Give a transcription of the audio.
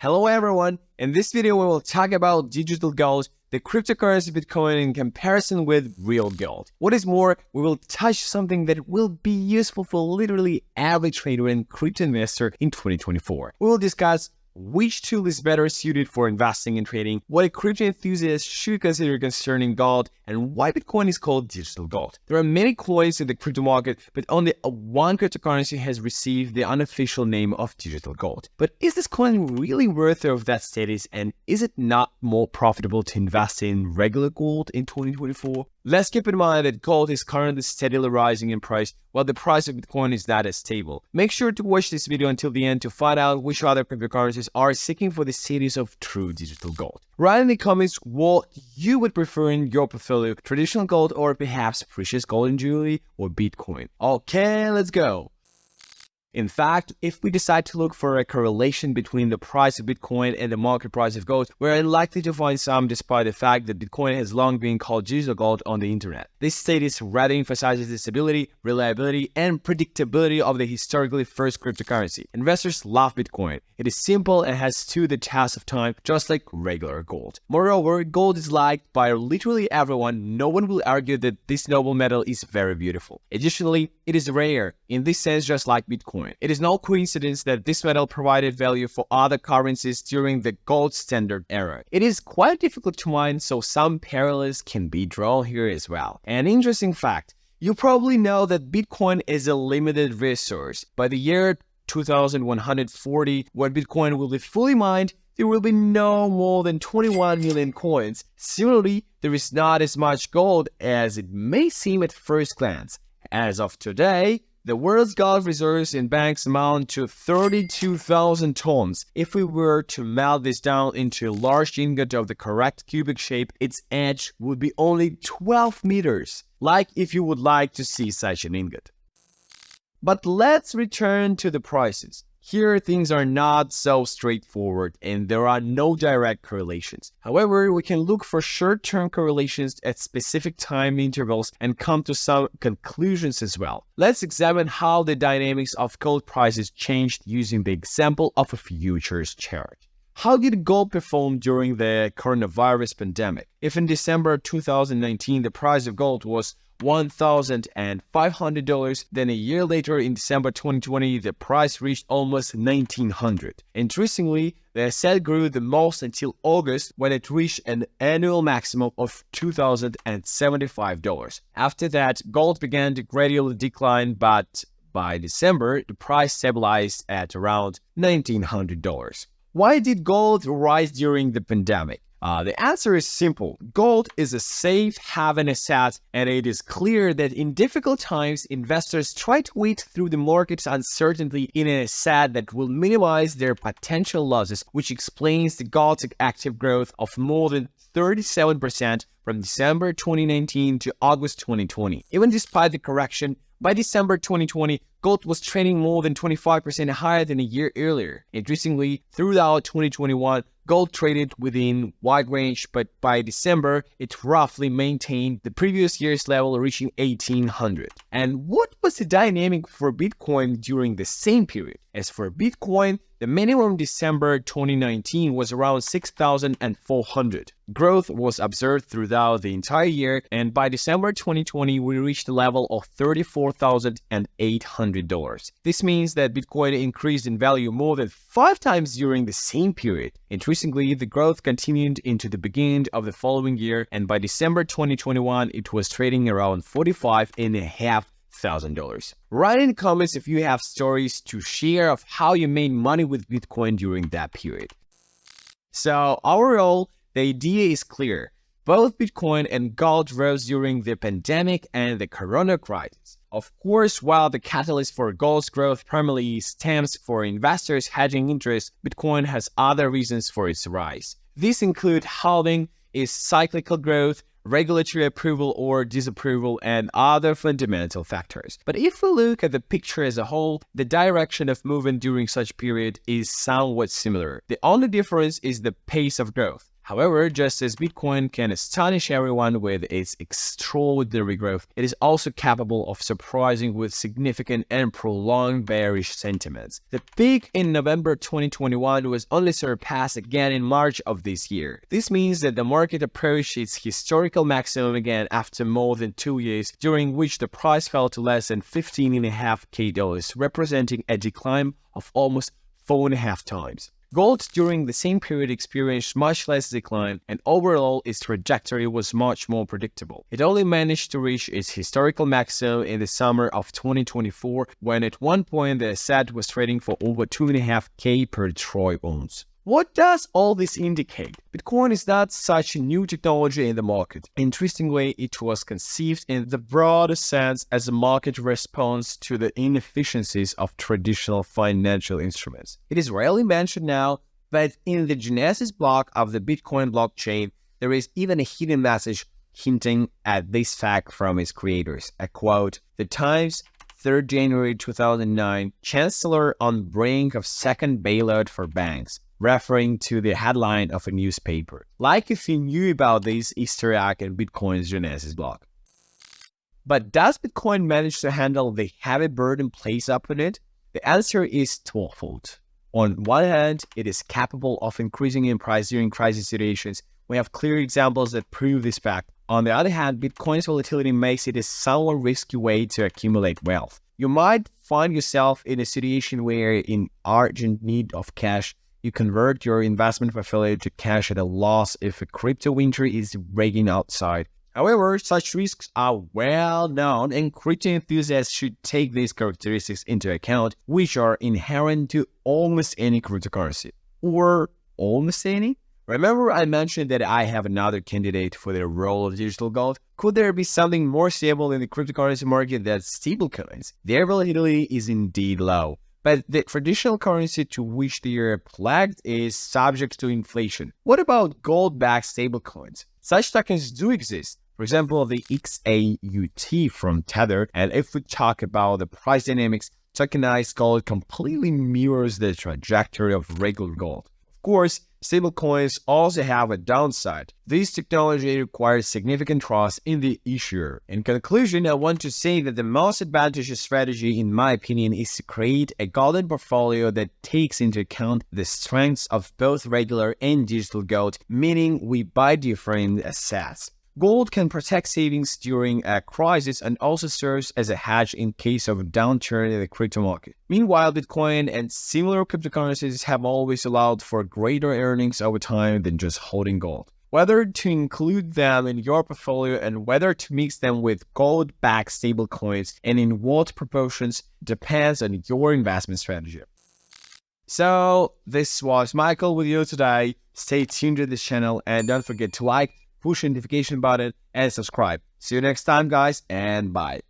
Hello everyone, in this video we will talk about digital gold, the cryptocurrency Bitcoin in comparison with real gold. What is more, we will touch something that will be useful for literally every trader and crypto investor in 2024. We will discuss which tool is better suited for investing and trading, what a crypto enthusiast should consider concerning gold, and why Bitcoin is called digital gold. There are many coins in the crypto market, but only one cryptocurrency has received the unofficial name of digital gold. But is this coin really worthy of that status, and is it not more profitable to invest in regular gold in 2024? Let's keep in mind that gold is currently steadily rising in price, while the price of Bitcoin is not as stable. Make sure to watch this video until the end to find out which other cryptocurrencies are seeking for the status of true digital gold. Write in the comments what you would prefer in your portfolio, traditional gold or perhaps precious gold and jewelry or Bitcoin. Okay, let's go. In fact, if we decide to look for a correlation between the price of Bitcoin and the market price of gold, we're unlikely to find some despite the fact that Bitcoin has long been called digital gold on the internet. This status rather emphasizes the stability, reliability, and predictability of the historically first cryptocurrency. Investors love Bitcoin. It is simple and has stood the test of time, just like regular gold. Moreover, gold is liked by literally everyone. No one will argue that this noble metal is very beautiful. Additionally, it is rare, in this sense just like Bitcoin. It is no coincidence that this metal provided value for other currencies during the gold standard era. It is quite difficult to mine, so some parallels can be drawn here as well. An interesting fact, you probably know that Bitcoin is a limited resource. By the year 2140, when Bitcoin will be fully mined, there will be no more than 21 million coins. Similarly, there is not as much gold as it may seem at first glance. As of today, the world's gold reserves in banks amount to 32,000 tons. If we were to melt this down into a large ingot of the correct cubic shape, its edge would be only 12 meters, like if you would like to see such an ingot. But let's return to the prices. Here, things are not so straightforward and there are no direct correlations. However, we can look for short-term correlations at specific time intervals and come to some conclusions as well. Let's examine how the dynamics of gold prices changed using the example of a futures chart. How did gold perform during the coronavirus pandemic? If in December 2019 the price of gold was $1,500, then a year later in December 2020 the price reached almost $1,900. Interestingly, the asset grew the most until August when it reached an annual maximum of $2,075. After that, gold began to gradually decline, but by December the price stabilized at around $1,900. Why did gold rise during the pandemic? The answer is simple. Gold is a safe haven asset, and it is clear that in difficult times, investors try to wade through the market's uncertainty in an asset that will minimize their potential losses, which explains the gold's active growth of more than 37% from December 2019 to August 2020. Even despite the correction, by December 2020, gold was trading more than 25% higher than a year earlier. Interestingly, throughout 2021, gold traded within wide range, but by December, it roughly maintained the previous year's level, reaching $1,800. And what was the dynamic for Bitcoin during the same period? As for Bitcoin, the minimum December 2019 was around 6,400. Growth was observed throughout the entire year, and by December 2020, we reached a level of $34,800. This means that Bitcoin increased in value more than 5 times during the same period. Interestingly, the growth continued into the beginning of the following year, and by December 2021, it was trading around $45,500. Write in the comments if you have stories to share of how you made money with Bitcoin during that period. So overall, the idea is clear. Both Bitcoin and gold rose during the pandemic and the corona crisis. Of course, while the catalyst for gold's growth primarily stems for investors hedging interest, Bitcoin has other reasons for its rise. These include halving, its cyclical growth, regulatory approval or disapproval, and other fundamental factors. But if we look at the picture as a whole, the direction of movement during such period is somewhat similar. The only difference is the pace of growth. However, just as Bitcoin can astonish everyone with its extraordinary growth, it is also capable of surprising with significant and prolonged bearish sentiments. The peak in November 2021 was only surpassed again in March of this year. This means that the market approached its historical maximum again after more than 2 years, during which the price fell to less than $15.5K, representing a decline of almost 4.5 times. Gold during the same period experienced much less decline, and overall its trajectory was much more predictable. It only managed to reach its historical maximum in the summer of 2024, when at one point the asset was trading for over 2.5K per troy ounce. What does all this indicate? Bitcoin is not such a new technology in the market. Interestingly, it was conceived in the broader sense as a market response to the inefficiencies of traditional financial instruments. It is rarely mentioned now, but in the Genesis block of the Bitcoin blockchain, there is even a hidden message hinting at this fact from its creators. A quote, "The Times, 3rd January 2009, Chancellor on brink of second bailout for banks," referring to the headline of a newspaper. Like if you knew about this Easter egg in Bitcoin's Genesis block. But does Bitcoin manage to handle the heavy burden placed upon it? The answer is twofold. On one hand, it is capable of increasing in price during crisis situations. We have clear examples that prove this fact. On the other hand, Bitcoin's volatility makes it a somewhat risky way to accumulate wealth. You might find yourself in a situation where, in urgent need of cash, you convert your investment portfolio to cash at a loss if a crypto winter is breaking outside. However, such risks are well known, and crypto enthusiasts should take these characteristics into account, which are inherent to almost any cryptocurrency. Or almost any? Remember I mentioned that I have another candidate for the role of digital gold? Could there be something more stable in the cryptocurrency market than stablecoins? Their volatility is indeed low, but the traditional currency to which they are pegged is subject to inflation. What about gold-backed stablecoins? Such tokens do exist. For example, the XAUT from Tether. And if we talk about the price dynamics, tokenized gold completely mirrors the trajectory of regular gold. Of course, stablecoins also have a downside. This technology requires significant trust in the issuer. In conclusion, I want to say that the most advantageous strategy, in my opinion, is to create a golden portfolio that takes into account the strengths of both regular and digital gold, meaning we buy different assets. Gold can protect savings during a crisis and also serves as a hedge in case of a downturn in the crypto market. Meanwhile, Bitcoin and similar cryptocurrencies have always allowed for greater earnings over time than just holding gold. Whether to include them in your portfolio and whether to mix them with gold-backed stablecoins and in what proportions depends on your investment strategy. So, this was Michael with you today. Stay tuned to this channel and don't forget to like, push the notification button, and subscribe. See you next time, guys, and bye.